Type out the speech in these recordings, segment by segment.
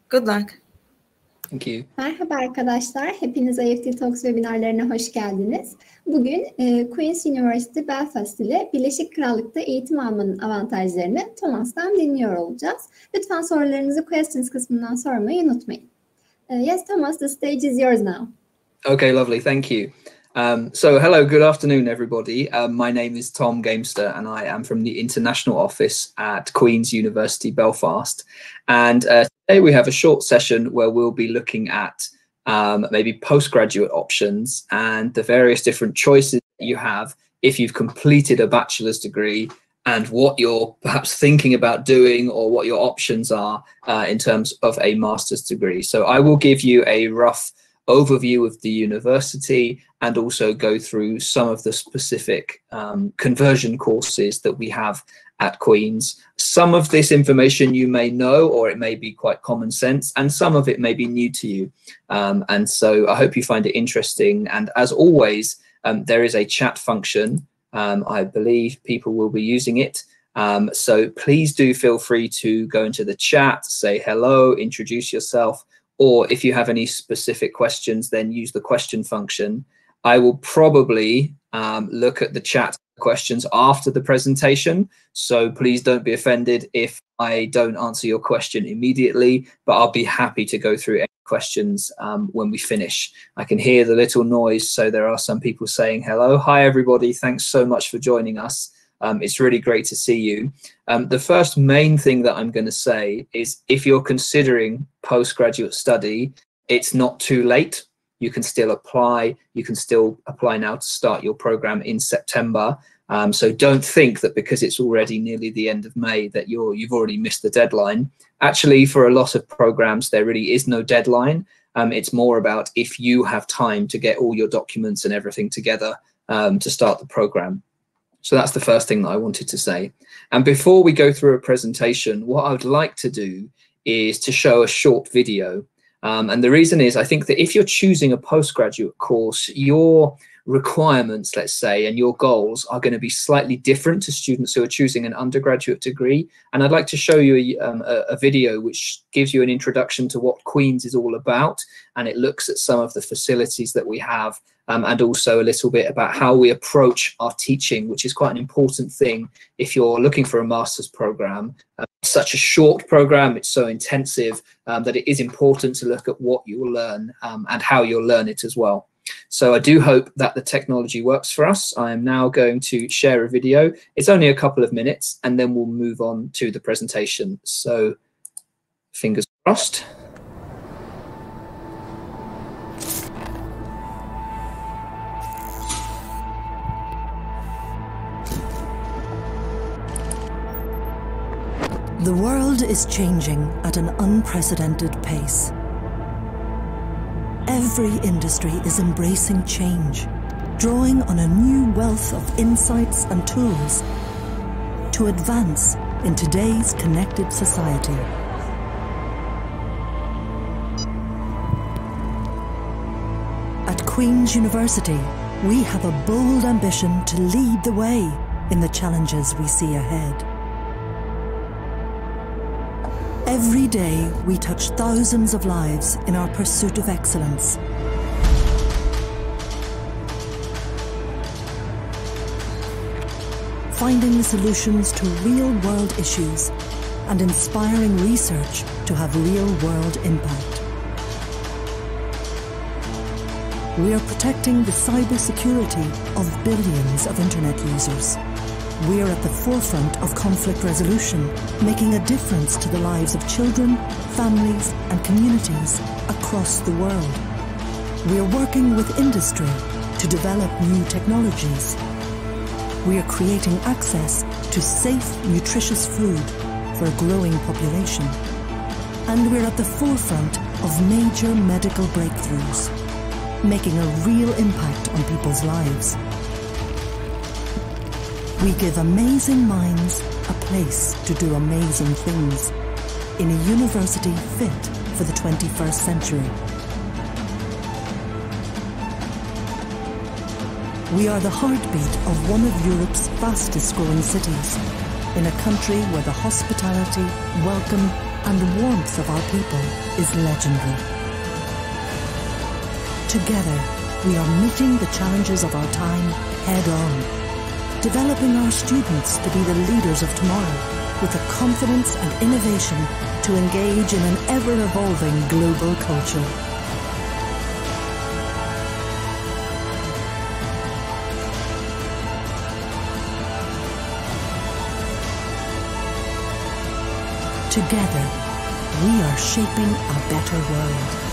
Good luck. Thank you. Merhaba arkadaşlar, hepiniz IEFT Talks webinarlarına hoş geldiniz. Bugün Queen's University Belfast ile Birleşik Krallık'ta eğitim almanın avantajlarını Thomas'tan dinliyor olacağız. Lütfen sorularınızı questions kısmından sormayı unutmayın. Yes, Thomas, the stage is yours now. Okay, lovely, thank you. So hello, good afternoon everybody. My name is Tom Gamester and I am from the International Office at Queen's University Belfast. And today we have a short session where we'll be looking at maybe postgraduate options and the various different choices that you have if you've completed a bachelor's degree and what you're perhaps thinking about doing or what your options are in terms of a master's degree. So I will give you a rough overview of the university and also go through some of the specific conversion courses that we have at Queen's. Some of this information you may know, or it may be quite common sense, and some of it may be new to you. And so I hope you find it interesting. And as always, there is a chat function. I believe people will be using it. So please do feel free to go into the chat, say hello, introduce yourself, or if you have any specific questions, then use the question function. I will probably look at the chat questions after the presentation, so please don't be offended if I don't answer your question immediately, but I'll be happy to go through any questions when we finish. I can hear the little noise, so there are some people saying hello. Hi everybody, thanks so much for joining us. It's really great to see you. The first main thing that I'm going to say is if you're considering postgraduate study, it's not too late. You can still apply. You can still apply now to start your program in September. So don't think that because it's already nearly the end of May that you've already missed the deadline. Actually, for a lot of programs, there really is no deadline. It's more about if you have time to get all your documents and everything together to start the program. So that's the first thing that I wanted to say. And before we go through a presentation, what I would like to do is to show a short video. And the reason is I think that if you're choosing a postgraduate course, your requirements, let's say, and your goals are going to be slightly different to students who are choosing an undergraduate degree. And I'd like to show you a video which gives you an introduction to what Queen's is all about. And it looks at some of the facilities that we have and also a little bit about how we approach our teaching, which is quite an important thing if you're looking for a master's program. It's such a short program, it's so intensive that it is important to look at what you will learn and how you'll learn it as well. So I do hope that the technology works for us. I am now going to share a video. It's only a couple of minutes and then we'll move on to the presentation. So fingers crossed. The world is changing at an unprecedented pace. Every industry is embracing change, drawing on a new wealth of insights and tools to advance in today's connected society. At Queen's University, we have a bold ambition to lead the way in the challenges we see ahead. Every day, we touch thousands of lives in our pursuit of excellence. Finding solutions to real-world issues and inspiring research to have real-world impact. We are protecting the cybersecurity of billions of internet users. We are at the forefront of conflict resolution, making a difference to the lives of children, families, and communities across the world. We are working with industry to develop new technologies. We are creating access to safe, nutritious food for a growing population. And we're at the forefront of major medical breakthroughs, making a real impact on people's lives. We give amazing minds a place to do amazing things in a university fit for the 21st century. We are the heartbeat of one of Europe's fastest growing cities, in a country where the hospitality, welcome and warmth of our people is legendary. Together, we are meeting the challenges of our time head-on, developing our students to be the leaders of tomorrow with the confidence and innovation to engage in an ever-evolving global culture. Together, we are shaping a better world.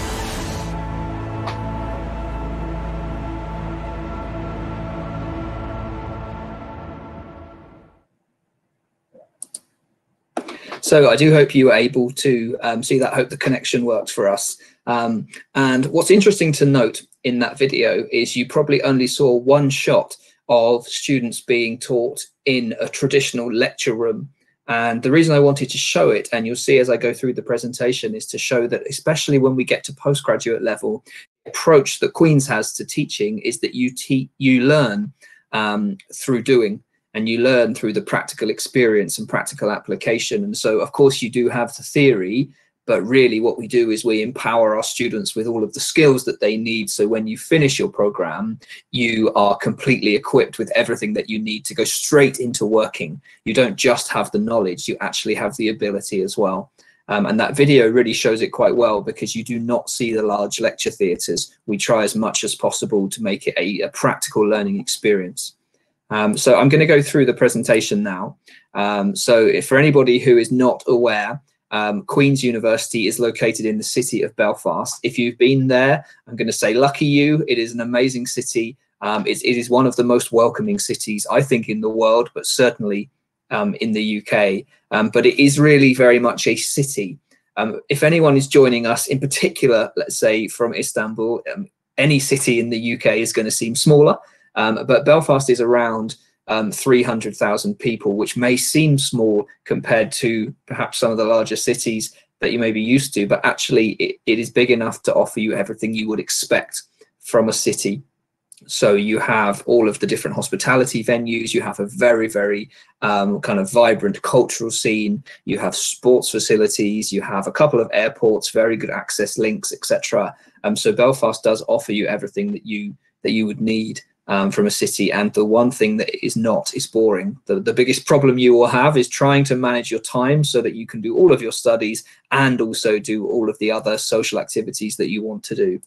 So I do hope you were able to see that. I hope the connection worked for us. And what's interesting to note in that video is you probably only saw one shot of students being taught in a traditional lecture room. And the reason I wanted to show it, and you'll see as I go through the presentation, is to show that especially when we get to postgraduate level, the approach that Queen's has to teaching is that you learn through doing, and you learn through the practical experience and practical application. And so, of course, you do have the theory, but really what we do is we empower our students with all of the skills that they need. So when you finish your program, you are completely equipped with everything that you need to go straight into working. You don't just have the knowledge, you actually have the ability as well. And that video really shows it quite well, because you do not see the large lecture theatres. We try as much as possible to make it a practical learning experience. So I'm going to go through the presentation now. So if for anybody who is not aware, Queen's University is located in the city of Belfast. If you've been there, I'm going to say lucky you. It is an amazing city. It is one of the most welcoming cities, I think, in the world, but certainly in the UK. But it is really very much a city. If anyone is joining us, in particular, let's say from Istanbul, any city in the UK is going to seem smaller. But Belfast is around 300,000 people, which may seem small compared to perhaps some of the larger cities that you may be used to, but actually it is big enough to offer you everything you would expect from a city. So you have all of the different hospitality venues, you have a very, very kind of vibrant cultural scene, you have sports facilities, you have a couple of airports, very good access links, etc. So Belfast does offer you everything that you would need from a city. And the one thing that is not is boring. The biggest problem you will have is trying to manage your time so that you can do all of your studies and also do all of the other social activities that you want to do.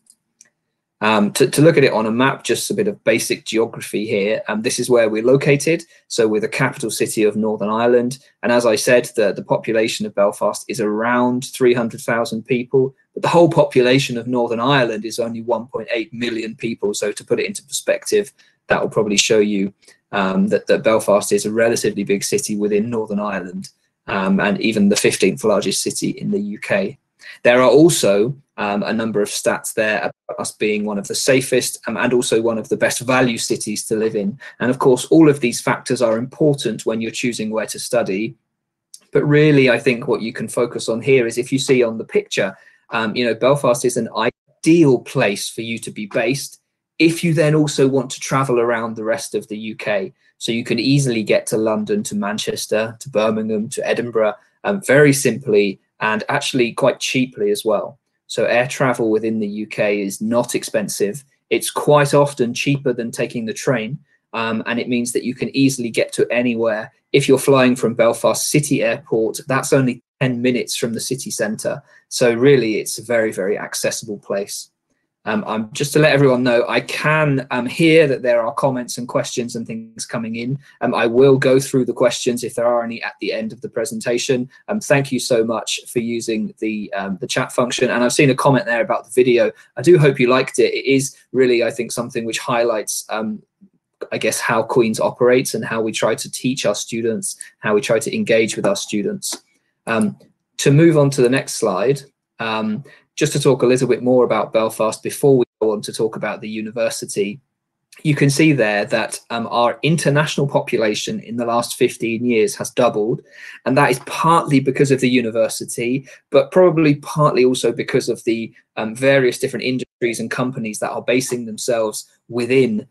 To look at it on a map, just a bit of basic geography here. This is where we're located. So we're the capital city of Northern Ireland. And as I said, the population of Belfast is around 300,000 people. But the whole population of Northern Ireland is only 1.8 million people. So to put it into perspective, that will probably show you that Belfast is a relatively big city within Northern Ireland, and even the 15th largest city in the UK. There are also a number of stats there about us being one of the safest and also one of the best value cities to live in. And of course, all of these factors are important when you're choosing where to study. But really, I think what you can focus on here is if you see on the picture, Belfast is an ideal place for you to be based if you then also want to travel around the rest of the UK. So you can easily get to London, to Manchester, to Birmingham, to Edinburgh, very simply and actually quite cheaply as well. So air travel within the UK is not expensive. It's quite often cheaper than taking the train. And it means that you can easily get to anywhere. If you're flying from Belfast City Airport, that's only 10 minutes from the city centre. So really, it's a very, very accessible place. Just to let everyone know, I can hear that there are comments and questions and things coming in. I will go through the questions if there are any at the end of the presentation. Thank you so much for using the chat function. And I've seen a comment there about the video. I do hope you liked it. It is really, I think, something which highlights I guess how Queen's operates and how we try to teach our students, how we try to engage with our students. To move on to the next slide, just to talk a little bit more about Belfast before we go on to talk about the university, you can see there that our international population in the last 15 years has doubled, and that is partly because of the university, but probably partly also because of the various different industries and companies that are basing themselves within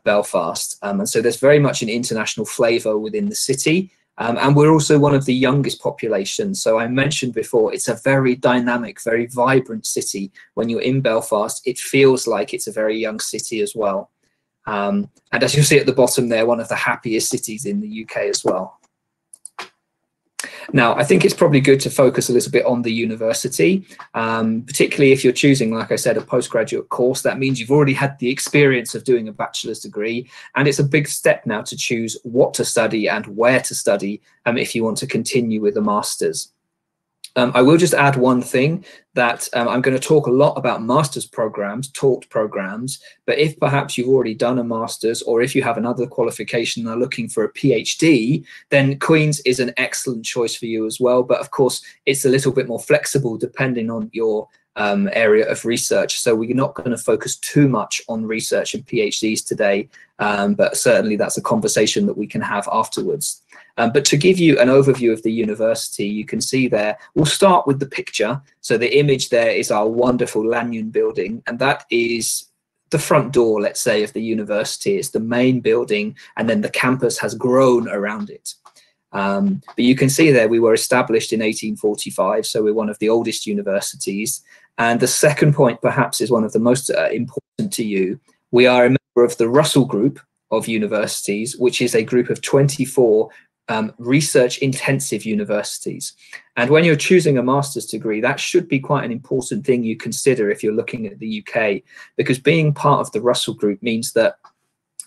Belfast. And so there's very much an international flavour within the city. And we're also one of the youngest populations. So I mentioned before, it's a very dynamic, very vibrant city. When you're in Belfast, it feels like it's a very young city as well. And as you'll see at the bottom there, one of the happiest cities in the UK as well. Now, I think it's probably good to focus a little bit on the university, particularly if you're choosing, like I said, a postgraduate course. That means you've already had the experience of doing a bachelor's degree, and it's a big step now to choose what to study and where to study if you want to continue with a master's. I will just add one thing, that I'm going to talk a lot about master's programs, taught programs, but if perhaps you've already done a master's, or if you have another qualification and are looking for a PhD, then Queen's is an excellent choice for you as well. But of course, it's a little bit more flexible depending on your area of research. So we're not going to focus too much on research and PhDs today, but certainly that's a conversation that we can have afterwards. But to give you an overview of the university, you can see there, we'll start with the picture. So the image there is our wonderful Lanyon building, and that is the front door, let's say, of the university. It's the main building, and then the campus has grown around it. But you can see there, we were established in 1845, so we're one of the oldest universities. And the second point perhaps is one of the most important to you. We are a member of the Russell Group of universities, which is a group of 24 research-intensive universities. And when you're choosing a master's degree, that should be quite an important thing you consider if you're looking at the UK, because being part of the Russell Group means that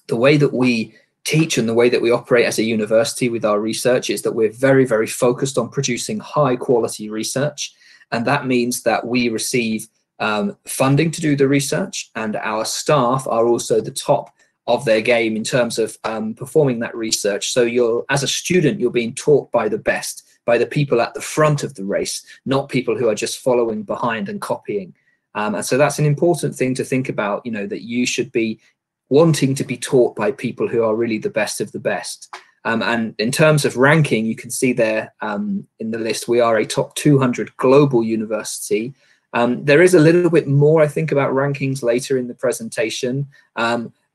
the way that we teach and the way that we operate as a university with our research is that we're very, very focused on producing high-quality research. And that means that we receive funding to do the research, and our staff are also the top of their game in terms of performing that research. So you're, as a student, you're being taught by the best, by the people at the front of the race, not people who are just following behind and copying. And so that's an important thing to think about, you know, that you should be wanting to be taught by people who are really the best of the best. And in terms of ranking, you can see there in the list, we are a top 200 global university. There is a little bit more, I think, about rankings later in the presentation.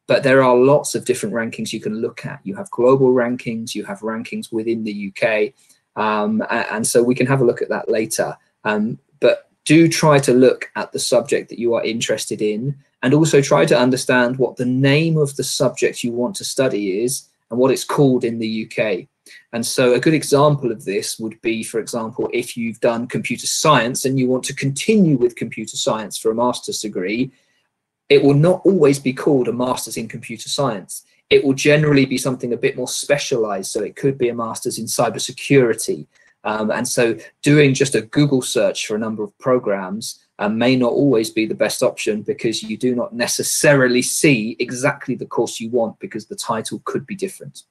But there are lots of different rankings you can look at. You have global rankings, you have rankings within the UK, and so we can have a look at that later. But do try to look at the subject that you are interested in, and also try to understand what the name of the subject you want to study is and what it's called in the UK. And so a good example of this would be, for example, if you've done computer science and you want to continue with computer science for a master's degree, it will not always be called a master's in computer science. It will generally be something a bit more specialized. So it could be a master's in cybersecurity. And so doing just a Google search for a number of programs may not always be the best option, because you do not necessarily see exactly the course you want, because the title could be different.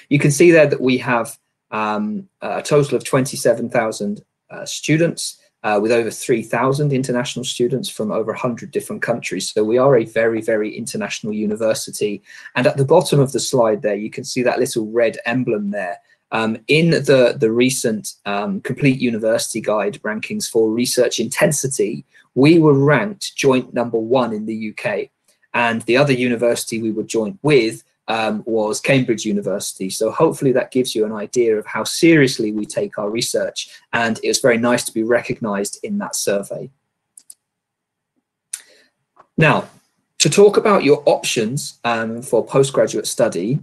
You can see there that we have a total of 27,000 students, with over 3,000 international students from over 100 different countries. So we are a very, very international university. And at the bottom of the slide there, you can see that little red emblem there. In the recent Complete University Guide rankings for research intensity, we were ranked joint #1 in the UK. And the other university we were joint with was Cambridge University. So hopefully that gives you an idea of how seriously we take our research, and it's very nice to be recognized in that survey. Now, to talk about your options for postgraduate study,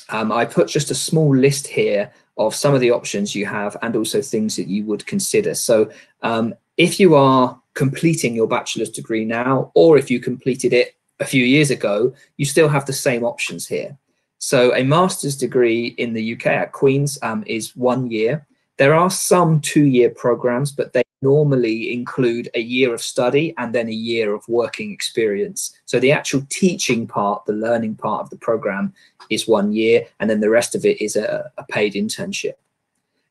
I put just a small list here of some of the options you have, and also things that you would consider. So if you are completing your bachelor's degree now, or if you completed it a few years ago, you still have the same options here. So a master's degree in the UK at Queen's is 1 year. There are some 2-year programs, but they normally include a year of study and then a year of working experience. So the actual teaching part, the learning part of the program, is 1 year, and then the rest of it is a paid internship.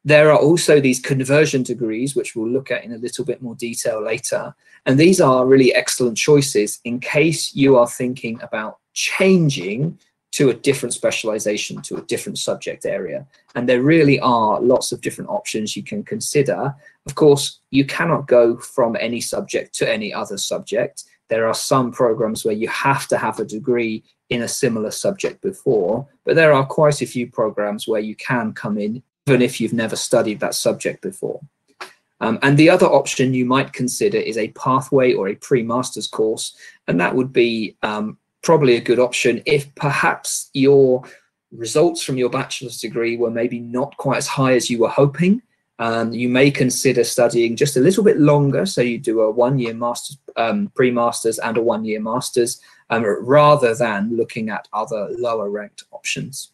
There are also these conversion degrees, which we'll look at in a little bit more detail later. And these are really excellent choices in case you are thinking about changing to a different specialization, to a different subject area. And there really are lots of different options you can consider. Of course, you cannot go from any subject to any other subject. There are some programs where you have to have a degree in a similar subject before, but there are quite a few programs where you can come in even if you've never studied that subject before. And the other option you might consider is a pathway or a pre-master's course, and that would be probably a good option if perhaps your results from your bachelor's degree were maybe not quite as high as you were hoping. You may consider studying just a little bit longer, so you do a 1-year master's, pre-master's and a 1-year master's, rather than looking at other lower ranked options.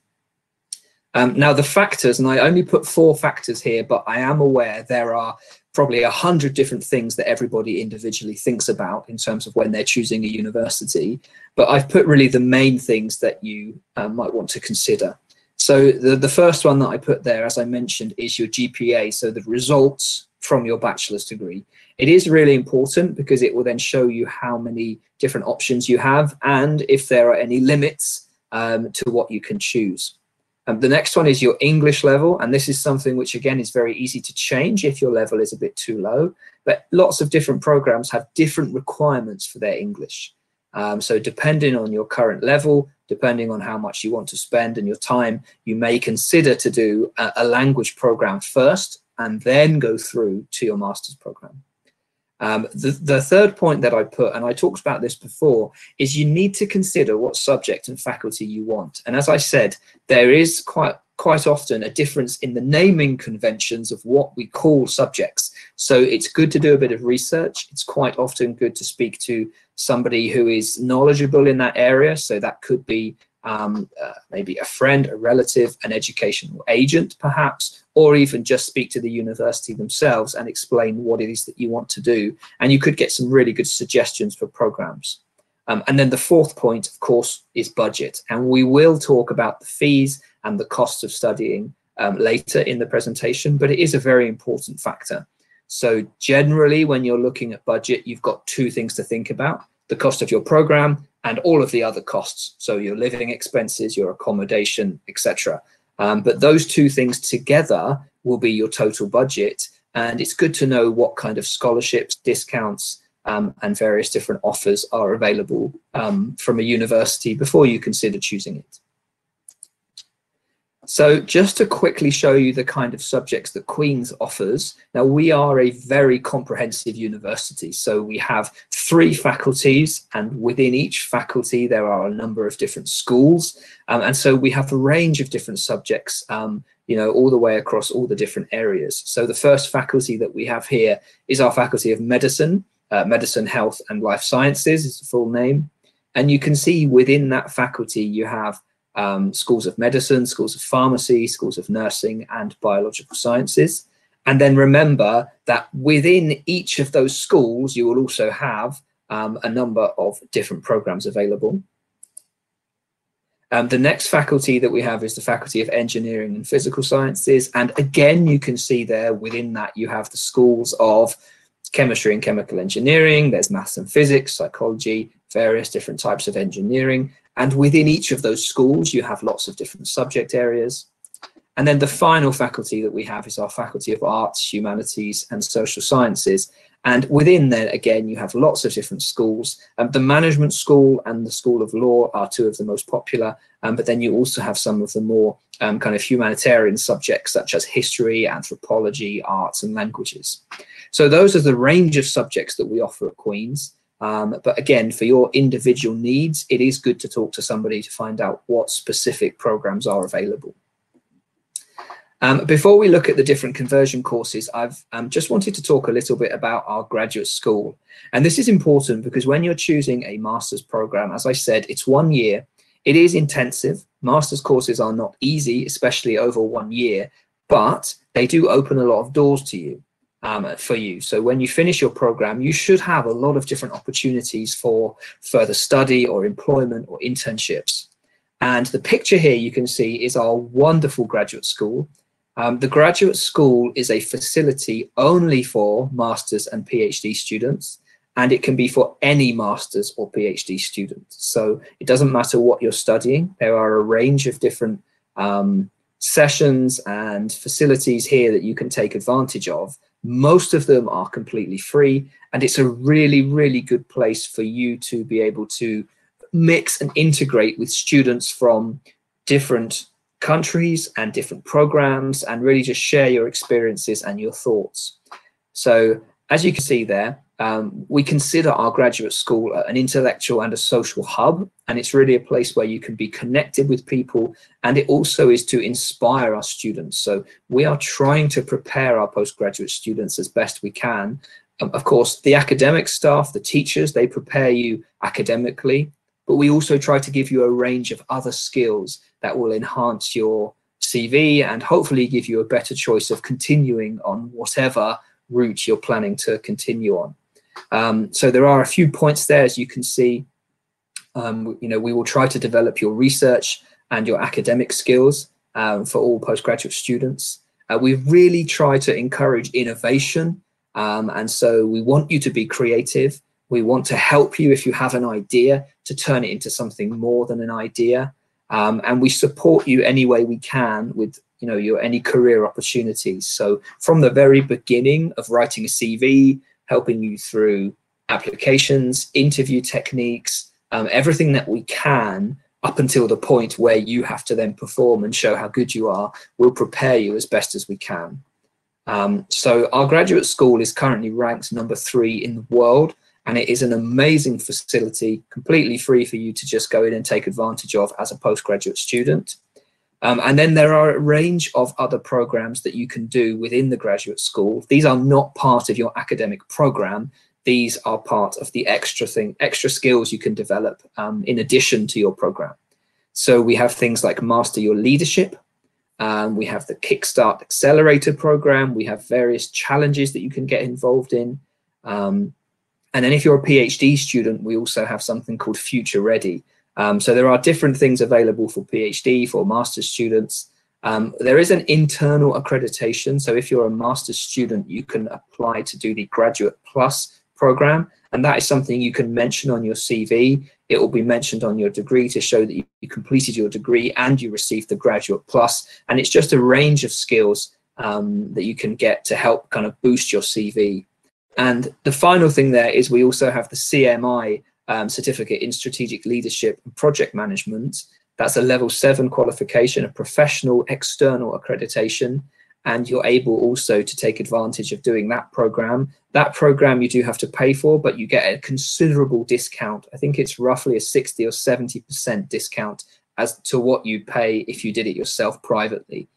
Now the factors, and I only put 4 factors here, but I am aware there are probably 100 different things that everybody individually thinks about in terms of when they're choosing a university, but I've put really the main things that you might want to consider. So the first one that I put there, as I mentioned, is your GPA, so the results from your bachelor's degree. It is really important because it will then show you how many different options you have and if there are any limits to what you can choose. The next one is your English level, and this is something which again is very easy to change if your level is a bit too low, but lots of different programs have different requirements for their English. So depending on your current level, depending on how much you want to spend and your time, you may consider to do a language program first and then go through to your master's program. The third point that I put, and I talked about this before, is you need to consider what subject and faculty you want. And as I said, there is quite often a difference in the naming conventions of what we call subjects. So it's good to do a bit of research. It's quite often good to speak to somebody who is knowledgeable in that area. So that could be maybe a friend, a relative, an educational agent perhaps, or even just speak to the university themselves and explain what it is that you want to do. And you could get some really good suggestions for programs. And then the fourth point, of course, is budget. And we will talk about the fees and the cost of studying later in the presentation, but it is a very important factor. So generally, when you're looking at budget, you've got 2 things to think about: the cost of your program and all of the other costs. So your living expenses, your accommodation, etc. But those 2 things together will be your total budget. And it's good to know what kind of scholarships, discounts, and various different offers are available from a university before you consider choosing it. So just to quickly show you the kind of subjects that Queen's offers. Now, we are a very comprehensive university. So we have 3 faculties, and within each faculty, there are a number of different schools. And so we have a range of different subjects, you know, all the way across all the different areas. So the first faculty that we have here is our Faculty of Medicine. Medicine, Health and Life Sciences is the full name. And you can see within that faculty, you have schools of medicine, schools of pharmacy, schools of nursing and biological sciences. And then remember that within each of those schools, you will also have a number of different programs available. The next faculty that we have is the Faculty of Engineering and Physical Sciences. And again, you can see there within that you have the schools of chemistry and chemical engineering, there's maths and physics, psychology, various different types of engineering. And within each of those schools, you have lots of different subject areas. And then the final faculty that we have is our Faculty of Arts, Humanities and Social Sciences. And within there, again, you have lots of different schools. The Management School and the School of Law are 2 of the most popular, but then you also have some of the more kind of humanitarian subjects such as history, anthropology, arts and languages. So those are the range of subjects that we offer at Queen's. But again, for your individual needs, it is good to talk to somebody to find out what specific programs are available. Before we look at the different conversion courses, I've just wanted to talk a little bit about our graduate school. And this is important because when you're choosing a master's program, as I said, it's 1 year. It is intensive. Master's courses are not easy, especially over 1 year, but they do open a lot of doors to you. For you. So when you finish your program, you should have a lot of different opportunities for further study or employment or internships. And the picture here you can see is our wonderful graduate school. The graduate school is a facility only for master's and PhD students, and it can be for any master's or PhD student. So it doesn't matter what you're studying. There are a range of different sessions and facilities here that you can take advantage of. Most of them are completely free, and it's a really, really good place for you to be able to mix and integrate with students from different countries and different programs, and really just share your experiences and your thoughts. So as you can see there, we consider our graduate school an intellectual and a social hub, and it's really a place where you can be connected with people, and it also is to inspire our students. So we are trying to prepare our postgraduate students as best we can. Of course, the academic staff, the teachers, they prepare you academically, but we also try to give you a range of other skills that will enhance your CV and hopefully give you a better choice of continuing on whatever route you're planning to continue on. So there are a few points there, as you can see. We will try to develop your research and your academic skills for all postgraduate students. We really try to encourage innovation, and so we want you to be creative. We want to help you if you have an idea to turn it into something more than an idea, and we support you any way we can with your any career opportunities. So from the very beginning of writing a CV, helping you through applications, interview techniques, everything that we can up until the point where you have to then perform and show how good you are, we'll prepare you as best as we can. So our graduate school is currently ranked number 3 in the world, and it is an amazing facility, completely free for you to just go in and take advantage of as a postgraduate student. And then there are a range of other programs that you can do within the graduate school. These are not part of your academic program. These are part of the extra skills you can develop in addition to your program. So we have things like Master Your Leadership. We have the Kickstart Accelerator program. We have various challenges that you can get involved in. And then if you're a PhD student, we also have something called Future Ready. So there are different things available for PhD, for master's students. There is an internal accreditation. So if you're a master's student, you can apply to do the Graduate Plus program. And that is something you can mention on your CV. It will be mentioned on your degree to show that you completed your degree and you received the Graduate Plus. And it's just a range of skills that you can get to help kind of boost your CV. And the final thing there is we also have the CMI certificate in strategic leadership and project management. That's a level 7 qualification, a professional external accreditation, and you're able also to take advantage of doing that program. That program you do have to pay for, but you get a considerable discount. I think it's roughly a 60 or 70% discount as to what you'd pay if you did it yourself privately.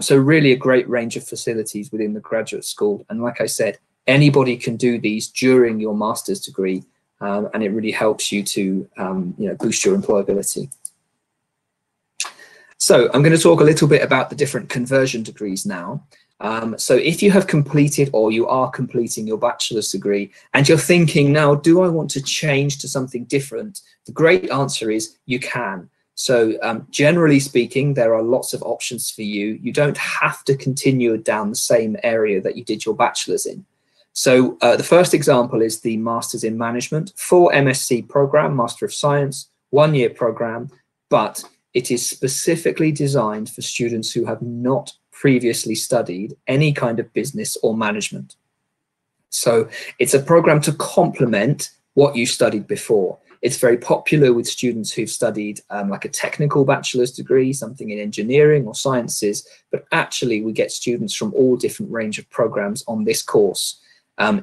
So really a great range of facilities within the graduate school. And like I said, anybody can do these during your master's degree. And it really helps you to boost your employability. So I'm going to talk a little bit about the different conversion degrees now. So if you have completed or you are completing your bachelor's degree and you're thinking now, do I want to change to something different? The great answer is you can. So generally speaking, there are lots of options for you. You don't have to continue down the same area that you did your bachelor's in. So the first example is the Masters in Management, full MSc program, Master of Science, 1-year program, but it is specifically designed for students who have not previously studied any kind of business or management. So it's a program to complement what you studied before. It's very popular with students who've studied like a technical bachelor's degree, something in engineering or sciences, but actually we get students from all different range of programs on this course.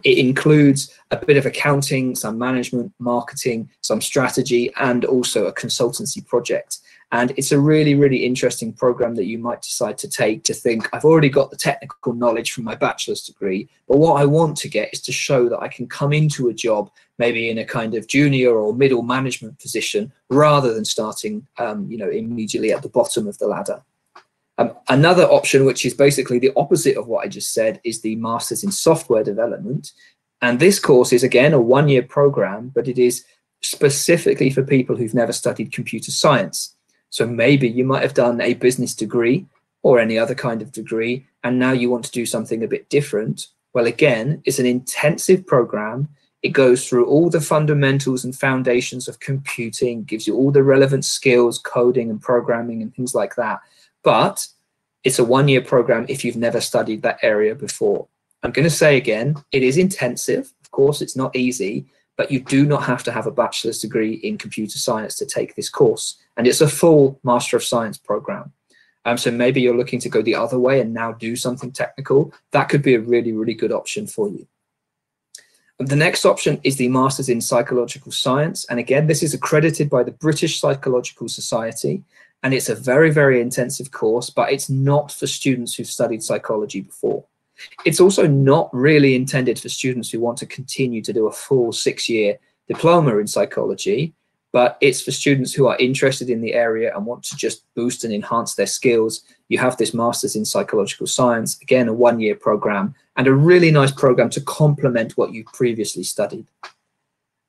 It includes a bit of accounting, some management, marketing, some strategy, and also a consultancy project. And it's a really, really interesting program that you might decide to take to think, I've already got the technical knowledge from my bachelor's degree, but what I want to get is to show that I can come into a job, maybe in a kind of junior or middle management position, rather than starting, immediately at the bottom of the ladder. Another option, which is basically the opposite of what I just said, is the Masters in Software Development. And this course is, again, a 1-year program, but it is specifically for people who've never studied computer science. So maybe you might have done a business degree or any other kind of degree, and now you want to do something a bit different. Well, again, it's an intensive program. It goes through all the fundamentals and foundations of computing, gives you all the relevant skills, coding and programming and things like that. But it's a 1-year program if you've never studied that area before. I'm going to say again, it is intensive. Of course, it's not easy, but you do not have to have a bachelor's degree in computer science to take this course. And it's a full Master of Science program. So maybe you're looking to go the other way and now do something technical. That could be a really, really good option for you. The next option is the Masters in Psychological Science. And again, this is accredited by the British Psychological Society. And it's a very, very intensive course, but it's not for students who've studied psychology before. It's also not really intended for students who want to continue to do a full 6-year diploma in psychology, but it's for students who are interested in the area and want to just boost and enhance their skills. You have this Masters in Psychological Science, again, a 1-year program, and a really nice program to complement what you previously studied.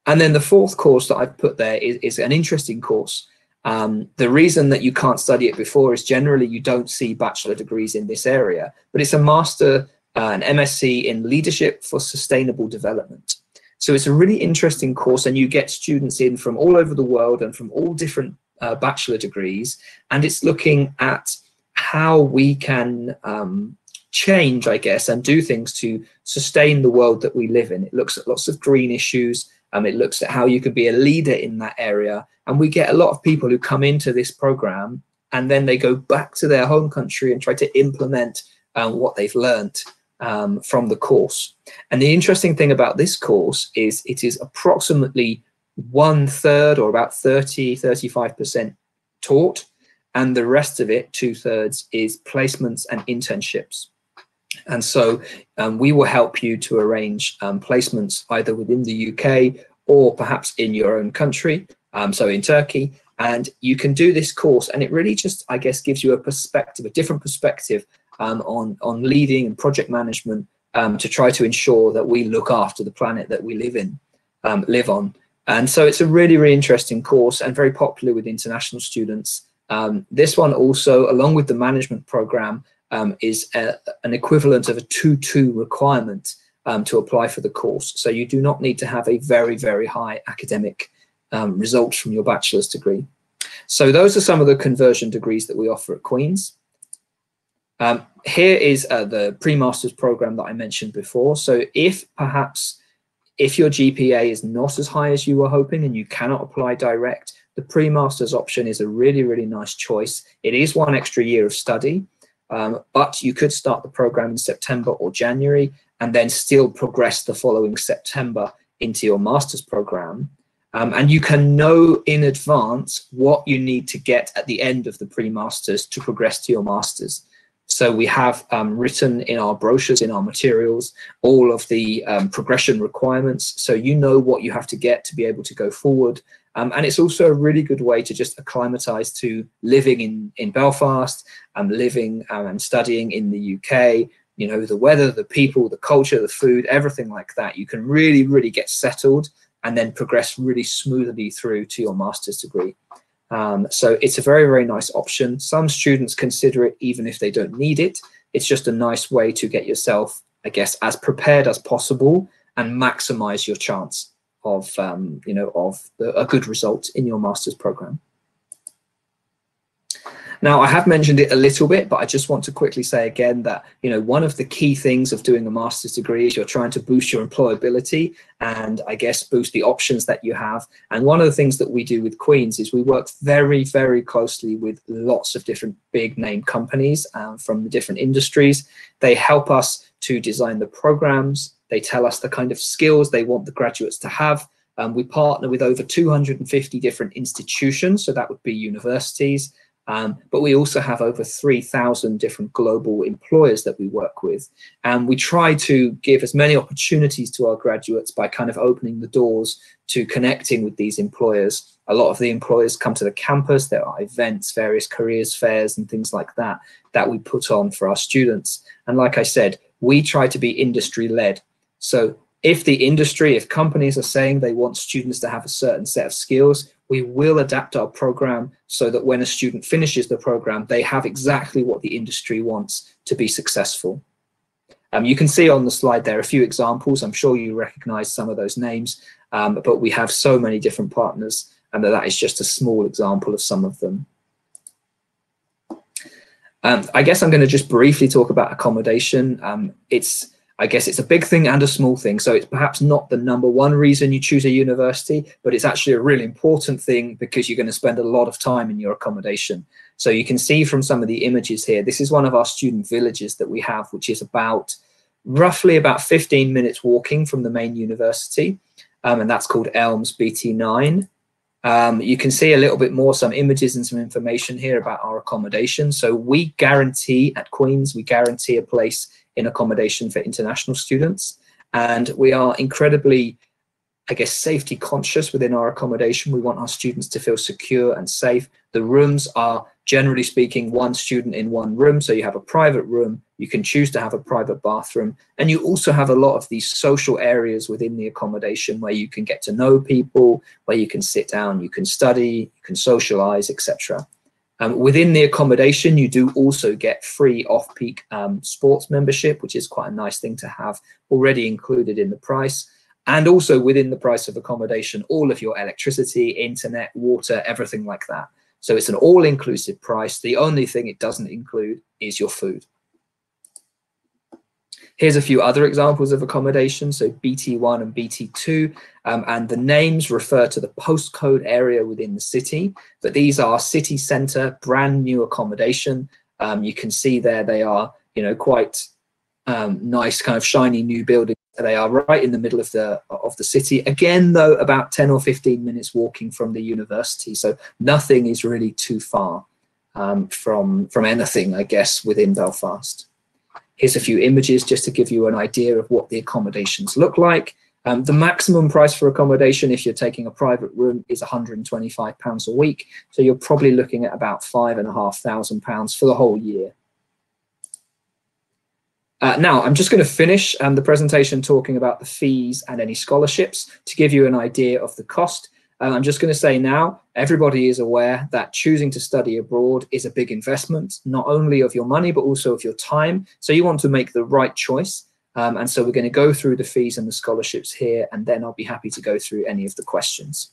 And then the fourth course that I've put there is an interesting course. The reason that you can't study it before is generally you don't see bachelor degrees in this area, but it's a master, an MSc in Leadership for Sustainable Development. So it's a really interesting course, and you get students in from all over the world and from all different bachelor degrees, and it's looking at how we can change, I guess, and do things to sustain the world that we live in. It looks at lots of green issues, it looks at how you could be a leader in that area, and we get a lot of people who come into this program and then they go back to their home country and try to implement what they've learned from the course. And the interesting thing about this course is it is approximately 1/3 or about 35% taught, and the rest of it, 2/3, is placements and internships. And so we will help you to arrange placements either within the UK or perhaps in your own country, so in Turkey. And you can do this course, and it really just, I guess, gives you a perspective, a different perspective on leading and project management to try to ensure that we look after the planet that we live on. And so it's a really, really interesting course and very popular with international students. This one also, along with the management program, is an equivalent of a 2-2 requirement to apply for the course. So you do not need to have a very, very high academic results from your bachelor's degree. So those are some of the conversion degrees that we offer at Queen's. Here is the pre-master's program that I mentioned before. So if your GPA is not as high as you were hoping and you cannot apply direct, the pre-master's option is a really, really nice choice. It is 1 extra year of study, but you could start the program in September or January and then still progress the following September into your master's program. And you can know in advance what you need to get at the end of the pre-masters to progress to your master's. So we have written in our brochures, in our materials, all of the progression requirements. So you know what you have to get to be able to go forward. And it's also a really good way to just acclimatize to living in Belfast, living and studying in the UK. You know, the weather, the people, the culture, the food, everything like that. You can really, really get settled and then progress really smoothly through to your master's degree. So it's a very, very nice option. Some students consider it even if they don't need it. It's just a nice way to get yourself, I guess, as prepared as possible and maximize your chance of, a good result in your master's program. Now, I have mentioned it a little bit, but I just want to quickly say again that, one of the key things of doing a master's degree is you're trying to boost your employability and, I guess, boost the options that you have. And one of the things that we do with Queen's is we work very, very closely with lots of different big name companies from the different industries. They help us to design the programs. They tell us the kind of skills they want the graduates to have. We partner with over 250 different institutions, so that would be universities. But we also have over 3,000 different global employers that we work with. And we try to give as many opportunities to our graduates by kind of opening the doors to connecting with these employers. A lot of the employers come to the campus. There are events, various careers fairs and things like that, that we put on for our students. And like I said, we try to be industry led. So if companies are saying they want students to have a certain set of skills, we will adapt our program so that when a student finishes the program, they have exactly what the industry wants to be successful. You can see on the slide there a few examples. I'm sure you recognize some of those names, but we have so many different partners, and that is just a small example of some of them. I guess I'm going to just briefly talk about accommodation. I guess it's a big thing and a small thing. So it's perhaps not the #1 reason you choose a university, but it's actually a really important thing because you're going to spend a lot of time in your accommodation. So you can see from some of the images here, this is one of our student villages that we have, which is roughly about 15 minutes walking from the main university. And that's called Elms BT9. You can see a little bit more, some images and some information here about our accommodation. So we guarantee at Queen's, we guarantee a place in accommodation for international students. And we are incredibly, I guess, safety conscious within our accommodation. We want our students to feel secure and safe. The rooms are, generally speaking, 1 student in 1 room. So you have a private room, you can choose to have a private bathroom, and you also have a lot of these social areas within the accommodation where you can get to know people, where you can sit down, you can study, you can socialize, etc. Within the accommodation, you do also get free off-peak sports membership, which is quite a nice thing to have already included in the price. And also within the price of accommodation, all of your electricity, internet, water, everything like that. So it's an all-inclusive price. The only thing it doesn't include is your food. Here's a few other examples of accommodation, so BT1 and BT2, and the names refer to the postcode area within the city, but these are city centre, brand new accommodation. You can see there they are, quite nice, kind of shiny new buildings. They are right in the middle of the city. Again, though, about 10 or 15 minutes walking from the university, so nothing is really too far from anything, I guess, within Belfast. Here's a few images just to give you an idea of what the accommodations look like. The maximum price for accommodation, if you're taking a private room, is £125 a week. So you're probably looking at about £5,500 for the whole year. Now, I'm just going to finish the presentation talking about the fees and any scholarships to give you an idea of the cost. I'm just going to say now, everybody is aware that choosing to study abroad is a big investment, not only of your money, but also of your time. So you want to make the right choice. And so we're going to go through the fees and the scholarships here, and then I'll be happy to go through any of the questions.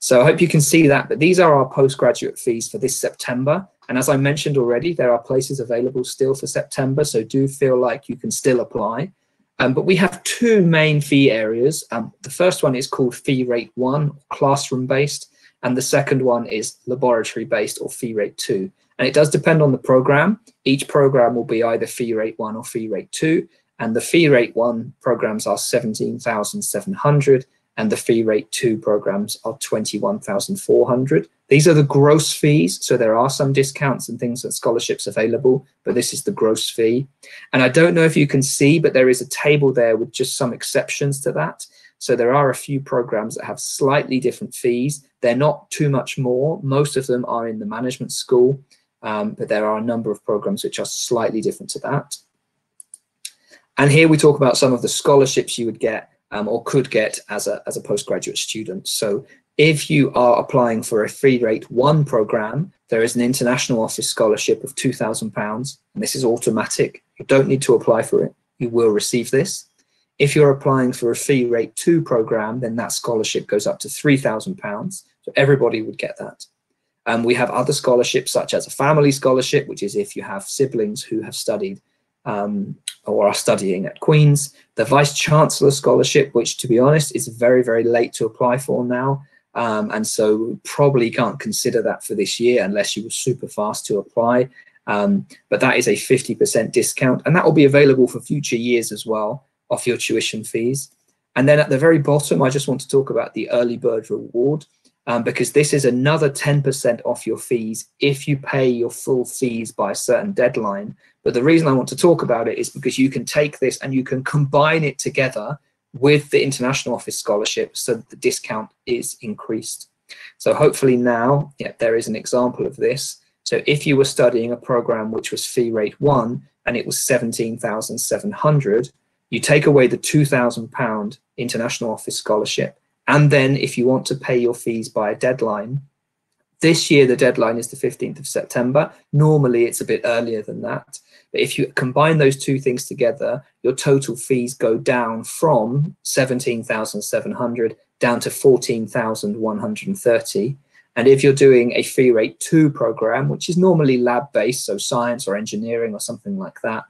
So I hope you can see that, but these are our postgraduate fees for this September. And as I mentioned already, there are places available still for September, so do feel like you can still apply. But we have 2 main fee areas. The first one is called fee rate 1, classroom based, and the second one is laboratory based, or fee rate 2. And it does depend on the program. Each program will be either fee rate 1 or fee rate 2, and the fee rate 1 programs are 17,700, and the fee rate 2 programs are 21,400. These are the gross fees, so there are some discounts and things and scholarships available, but this is the gross fee. And I don't know if you can see, but there is a table there with just some exceptions to that. So there are a few programs that have slightly different fees. They're not too much more. Most of them are in the management school, but there are a number of programs which are slightly different to that. And here we talk about some of the scholarships you would get or could get as a postgraduate student. So if you are applying for a fee rate 1 program, there is an international office scholarship of £2,000, and this is automatic. You don't need to apply for it. You will receive this. If you're applying for a fee rate 2 program, then that scholarship goes up to £3,000. So everybody would get that. We have other scholarships, such as a family scholarship, which is if you have siblings who have studied or are studying at Queen's. The Vice Chancellor Scholarship, which, to be honest, is very, very late to apply for now. And so probably can't consider that for this year unless you were super fast to apply. But that is a 50% discount, and that will be available for future years as well off your tuition fees. And then at the very bottom, I just want to talk about the early bird reward, because this is another 10% off your fees if you pay your full fees by a certain deadline. But the reason I want to talk about it is because you can take this and you can combine it together with the International Office Scholarship so that the discount is increased. So hopefully now, there is an example of this. So if you were studying a program which was fee rate 1 and it was 17,700, you take away the £2,000 International Office Scholarship. And then if you want to pay your fees by a deadline, this year the deadline is the 15th of September. Normally it's a bit earlier than that. But if you combine those 2 things together, your total fees go down from 17,700 down to 14,130. And if you're doing a fee rate 2 program, which is normally lab-based, so science or engineering or something like that,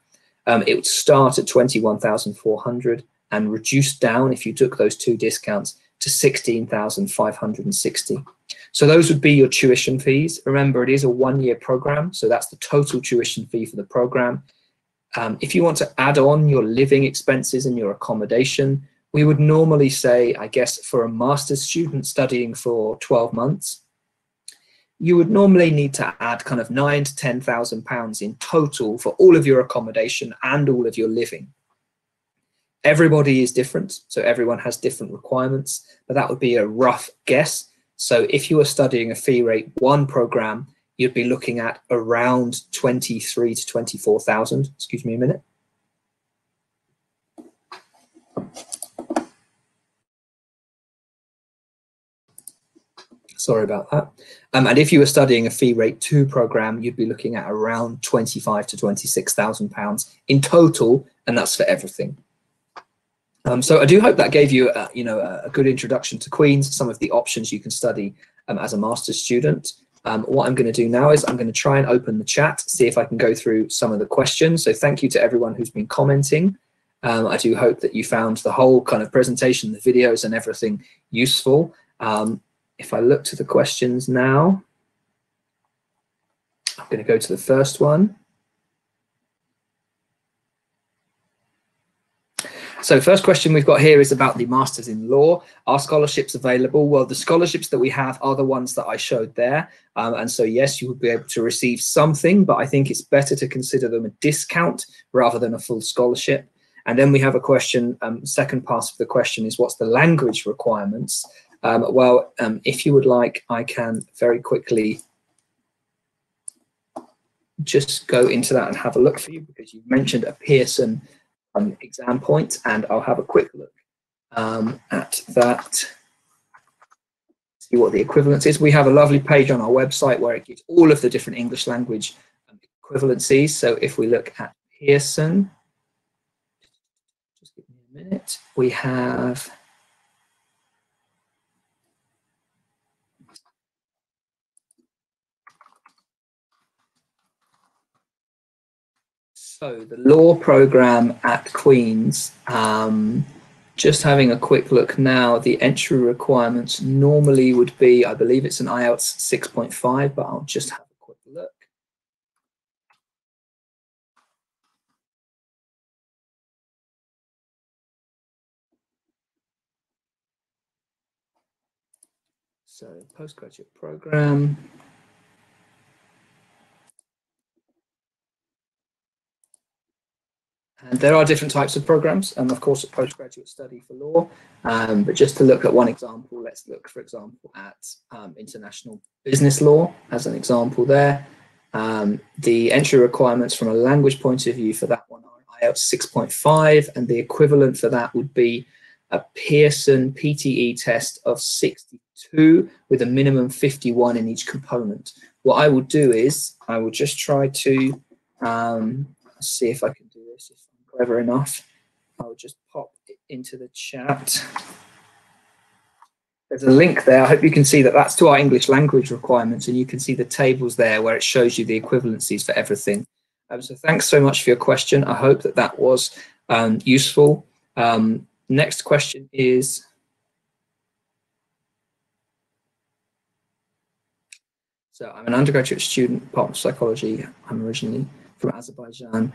it would start at 21,400 and reduce down, if you took those 2 discounts, to 16,560. So those would be your tuition fees. Remember, it is a 1-year program, so that's the total tuition fee for the program. If you want to add on your living expenses and your accommodation, we would normally say, I guess, for a master's student studying for 12 months, you would normally need to add kind of £9,000 to £10,000 in total for all of your accommodation and all of your living. Everybody is different, so everyone has different requirements, but that would be a rough guess. So if you were studying a fee rate 1 program, you'd be looking at around 23 to 24,000. Excuse me a minute. Sorry about that. And if you were studying a fee rate 2 program, you'd be looking at around 25 to 26,000 pounds in total, and that's for everything. So I do hope that gave you, a good introduction to Queen's, some of the options you can study as a master's student. What I'm going to do now is I'm going to try and open the chat, see if I can go through some of the questions. So thank you to everyone who's been commenting. I do hope that you found the whole kind of presentation, the videos and everything useful. If I look to the questions now, I'm going to go to the first one. So first question we've got here is about the Masters in Law. Are scholarships available? Well, the scholarships that we have are the ones that I showed there. And so, yes, you would be able to receive something, but I think it's better to consider them a discount rather than a full scholarship. And then we have a question, second part of the question is, what's the language requirements? If you would like, I can very quickly just go into that and have a look for you, because you've mentioned a Pearson exam point, and I'll have a quick look at that, see what the equivalence is. We have a lovely page on our website where it gives all of the different English language equivalencies. So if we look at Pearson, just give me a minute, we have so the law program at Queen's, just having a quick look now, the entry requirements normally would be, I believe it's an IELTS 6.5, but I'll just have a quick look. So postgraduate program. And there are different types of programs, and of course a postgraduate study for law, but just to look at one example, let's look, for example, at international business law as an example there. The entry requirements from a language point of view for that one are IELTS 6.5, and the equivalent for that would be a Pearson PTE test of 62 with a minimum 51 in each component. What I will do is I will just try to see if I can do this. If I'm clever enough, I'll just pop it into the chat. There's a link there. I hope you can see that that's to our English language requirements, and you can see the tables there where it shows you the equivalencies for everything. So thanks so much for your question. I hope that that was useful. Next question is, so I'm an undergraduate student, Department of Psychology. I'm originally from Azerbaijan.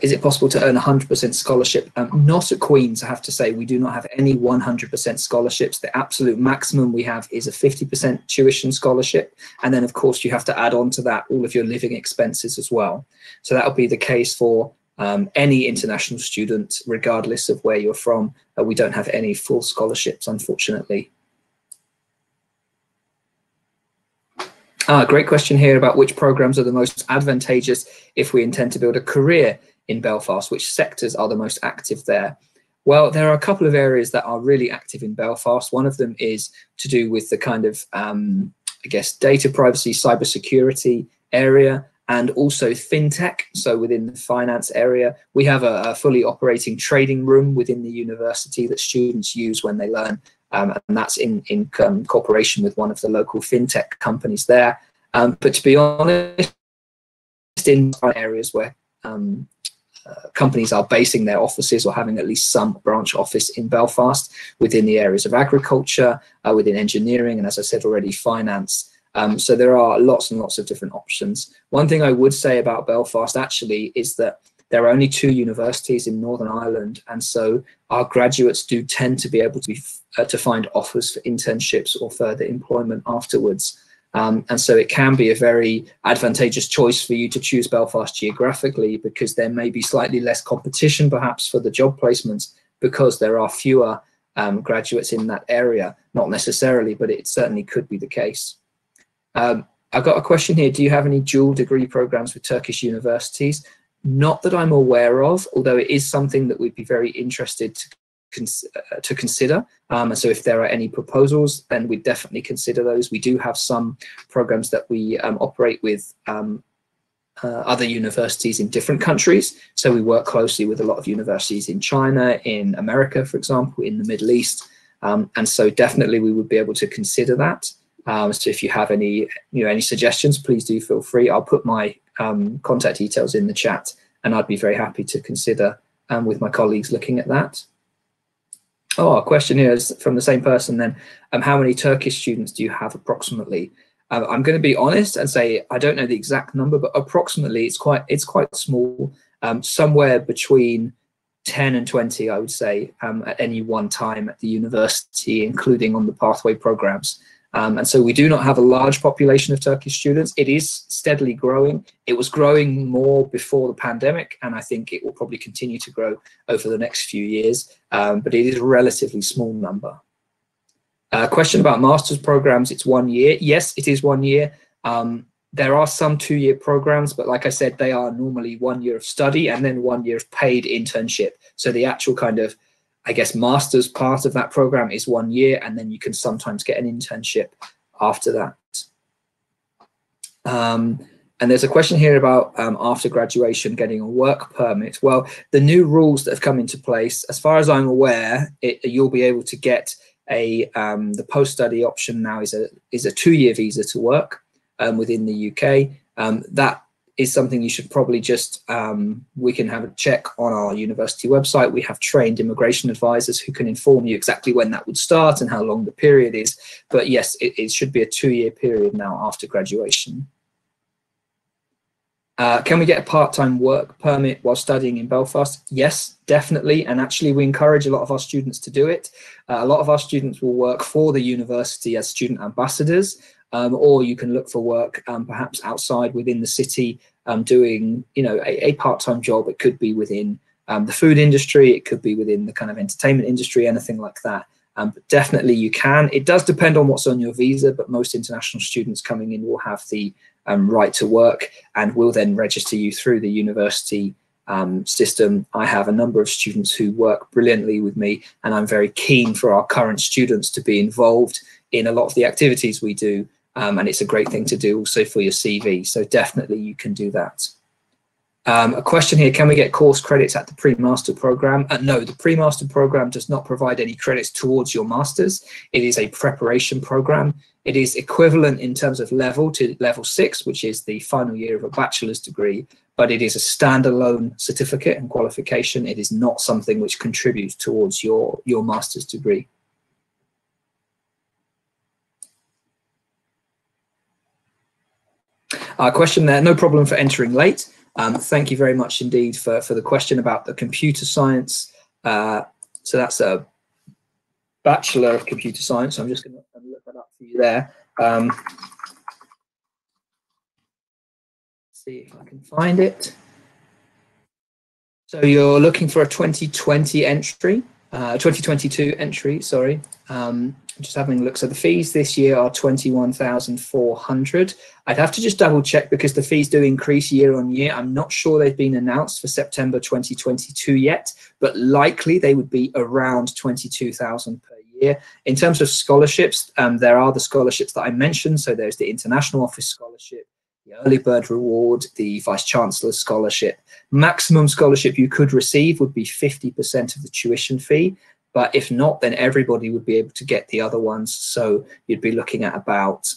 Is it possible to earn 100% scholarship? Not at Queen's, I have to say. We do not have any 100% scholarships. The absolute maximum we have is a 50% tuition scholarship. And then, of course, you have to add on to that all of your living expenses as well. So that will be the case for any international student, regardless of where you're from. We don't have any full scholarships, unfortunately. Great question here about which programs are the most advantageous if we intend to build a career in Belfast. Which sectors are the most active there? Well, there are a couple of areas that are really active in Belfast. One of them is to do with the kind of, I guess, data privacy, cybersecurity area, and also fintech. So within the finance area, we have a fully operating trading room within the university that students use when they learn. And that's in cooperation with one of the local fintech companies there. But to be honest, in areas where companies are basing their offices or having at least some branch office in Belfast within the areas of agriculture, within engineering, and as I said already, finance. So there are lots and lots of different options. One thing I would say about Belfast actually is that there are only 2 universities in Northern Ireland, and so our graduates do tend to be able to find offers for internships or further employment afterwards. And so it can be a very advantageous choice for you to choose Belfast geographically, because there may be slightly less competition perhaps for the job placements because there are fewer graduates in that area. Not necessarily, but it certainly could be the case. I've got a question here. Do you have any dual degree programs with Turkish universities? Not that I'm aware of, although it is something that we'd be very interested to consider. And so if there are any proposals, then we'd definitely consider those. We do have some programs that we operate with other universities in different countries. So we work closely with a lot of universities in China, in America, for example, in the Middle East. And so definitely we would be able to consider that. So if you have any suggestions, please do feel free. I'll put my contact details in the chat, and I'd be very happy to consider with my colleagues looking at that. Oh, a question here is from the same person then. How many Turkish students do you have approximately? I'm going to be honest and say I don't know the exact number, but approximately it's quite small, somewhere between 10 and 20, I would say, at any one time at the university, including on the pathway programs. And so we do not have a large population of Turkish students. It is steadily growing. It was growing more before the pandemic, and I think it will probably continue to grow over the next few years, but it is a relatively small number. Question about master's programs, it's 1 year. Yes, it is 1 year. There are some 2-year programs, but like I said, they are normally 1 year of study and then 1 year of paid internship. So the actual kind of, I guess, master's part of that program is 1 year, and then you can sometimes get an internship after that. And there's a question here about after graduation getting a work permit. Well, the new rules that have come into place, as far as I'm aware, you'll be able to get the post-study option now is a 2-year visa to work within the UK. That is something you should probably just, we can have a check on our university website. We have trained immigration advisors who can inform you exactly when that would start and how long the period is. But yes, it should be a 2-year period now after graduation. Can we get a part-time work permit while studying in Belfast? Yes, definitely. And actually, we encourage a lot of our students to do it. A lot of our students will work for the university as student ambassadors, or you can look for work perhaps outside within the city doing, a part-time job. It could be within the food industry. It could be within the kind of entertainment industry, anything like that. But definitely you can. It does depend on what's on your visa, but most international students coming in will have the right to work and will then register you through the university system. I have a number of students who work brilliantly with me, and I'm very keen for our current students to be involved in a lot of the activities we do. And it's a great thing to do also for your CV. So definitely you can do that. A question here, can we get course credits at the pre-master program? No, the pre-master program does not provide any credits towards your masters. It is a preparation program. It is equivalent in terms of level to level 6, which is the final year of a bachelor's degree, but it is a standalone certificate and qualification. It is not something which contributes towards your master's degree. Question there, no problem for entering late. Thank you very much indeed for the question about the computer science. So that's a Bachelor of Computer Science. I'm just going to look that up for you there. See if I can find it. So you're looking for a 2020 entry, 2022 entry, sorry. Just having a look. So the fees this year are 21,400. I'd have to just double check because the fees do increase year on year. I'm not sure they've been announced for September 2022 yet, but likely they would be around 22,000 per year. In terms of scholarships, there are the scholarships that I mentioned. So there's the International Office Scholarship, the Early Bird Reward, the Vice Chancellor's Scholarship. Maximum scholarship you could receive would be 50% of the tuition fee. But if not, then everybody would be able to get the other ones. So you'd be looking at about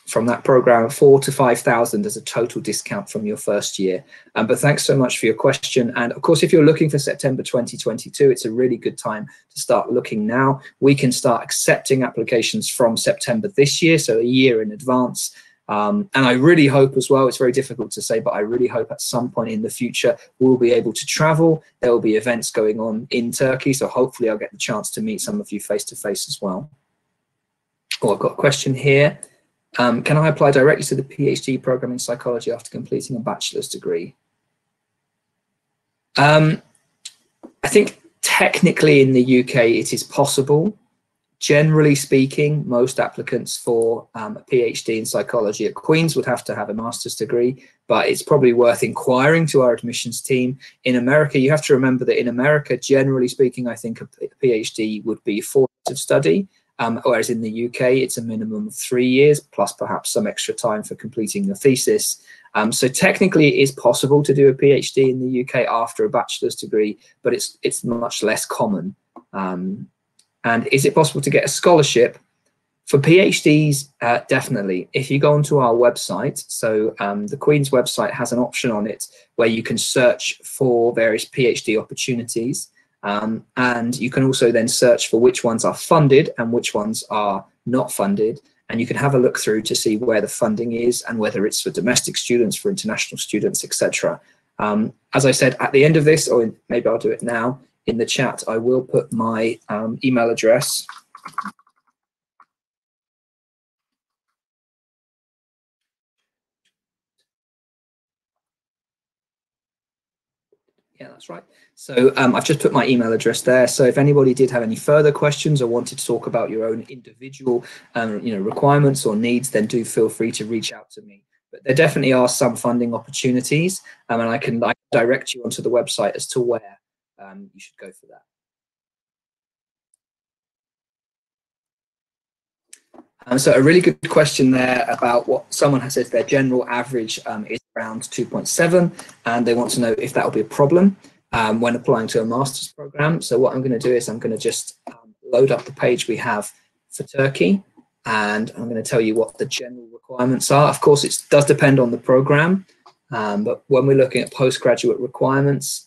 from that program, 4,000 to 5,000 as a total discount from your first year. But thanks so much for your question. And of course, if you're looking for September 2022, it's a really good time to start looking now. We can start accepting applications from September this year, so a year in advance. And I really hope as well, it's very difficult to say, but I really hope at some point in the future, we'll be able to travel. There will be events going on in Turkey. So hopefully I'll get the chance to meet some of you face to face as well. Oh, I've got a question here. Can I apply directly to the PhD program in psychology after completing a bachelor's degree? I think technically in the UK it is possible. Generally speaking, most applicants for a PhD in psychology at Queen's would have to have a master's degree, but it's probably worth inquiring to our admissions team. In America, you have to remember that in America, generally speaking, I think a PhD would be 4 years of study. Whereas in the UK, it's a minimum of 3 years, plus perhaps some extra time for completing your thesis. So technically, it is possible to do a PhD in the UK after a bachelor's degree, but it's much less common. And is it possible to get a scholarship? For PhDs, definitely. If you go onto our website, so the Queen's website has an option on it where you can search for various PhD opportunities. And you can also then search for which ones are funded and which ones are not funded. And you can have a look through to see where the funding is and whether it's for domestic students, for international students, etc. As I said, at the end of this, or maybe I'll do it now, in the chat, I will put my email address. Yeah, that's right. So I've just put my email address there. So if anybody did have any further questions or wanted to talk about your own individual requirements or needs, then do feel free to reach out to me. But there definitely are some funding opportunities, and I can direct you onto the website as to where you should go for that. So a really good question there about what someone has said their general average is around 2.7, and they want to know if that will be a problem when applying to a master's program. So what I'm going to do is I'm going to just load up the page we have for Turkey, and I'm going to tell you what the general requirements are. Of course, it does depend on the program, but when we're looking at postgraduate requirements,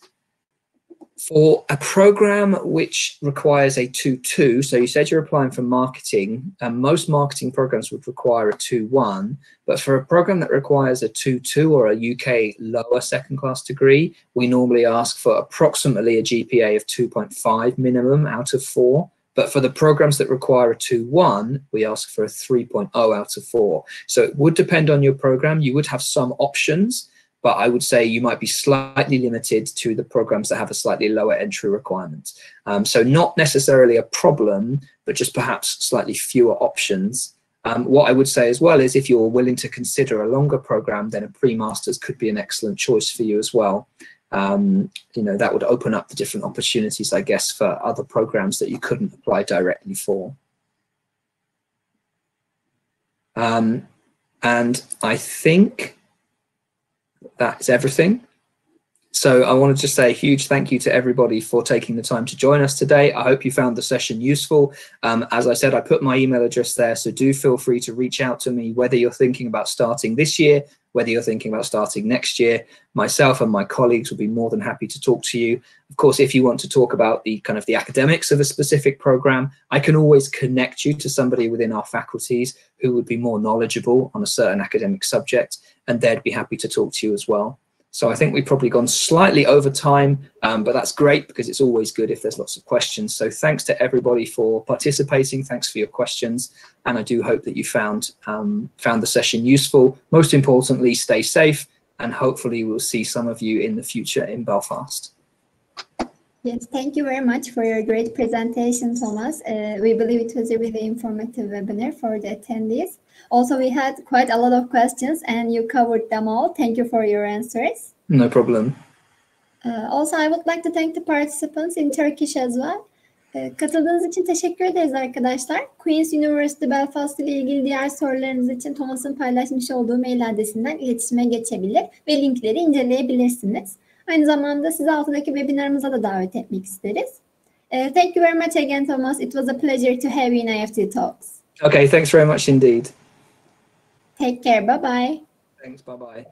for a program which requires a 2-2, so you said you're applying for marketing, and most marketing programs would require a 2-1, but for a program that requires a 2-2 or a UK lower second class degree, we normally ask for approximately a GPA of 2.5 minimum out of 4. But for the programs that require a 2-1, we ask for a 3.0 out of 4. So it would depend on your program. You would have some options, but I would say you might be slightly limited to the programs that have a slightly lower entry requirement. So not necessarily a problem, but just perhaps slightly fewer options. What I would say as well is if you're willing to consider a longer program, then a pre-masters could be an excellent choice for you as well. That would open up the different opportunities, I guess, for other programs that you couldn't apply directly for. And I think that is everything. So I want to just say a huge thank you to everybody for taking the time to join us today. I hope you found the session useful. As I said, I put my email address there, so do feel free to reach out to me, whether you're thinking about starting this year, whether you're thinking about starting next year. Myself and my colleagues will be more than happy to talk to you. Of course, if you want to talk about the academics of a specific program, I can always connect you to somebody within our faculties who would be more knowledgeable on a certain academic subject, and they'd be happy to talk to you as well. So I think we've probably gone slightly over time, but that's great because it's always good if there's lots of questions. So thanks to everybody for participating. Thanks for your questions. And I do hope that you found the session useful. Most importantly, stay safe, and hopefully we'll see some of you in the future in Belfast. Yes, thank you very much for your great presentation, Thomas. We believe it was a really informative webinar for the attendees. Also, we had quite a lot of questions and you covered them all. Thank you for your answers. No problem. Also, I would like to thank the participants in Turkish as well. Katıldığınız için teşekkür ederiz arkadaşlar. Queen's University Belfast ile ilgili diğer sorularınız için Thomas'ın paylaşmış olduğu mail adresinden iletişime geçebilir ve linkleri inceleyebilirsiniz. Aynı zamanda sizi altındaki webinarımıza da davet etmek isteriz. Thank you very much again, Thomas. It was a pleasure to have you in IEFT Talks. Okay, thanks very much indeed. Take care. Bye bye. Thanks. Bye bye.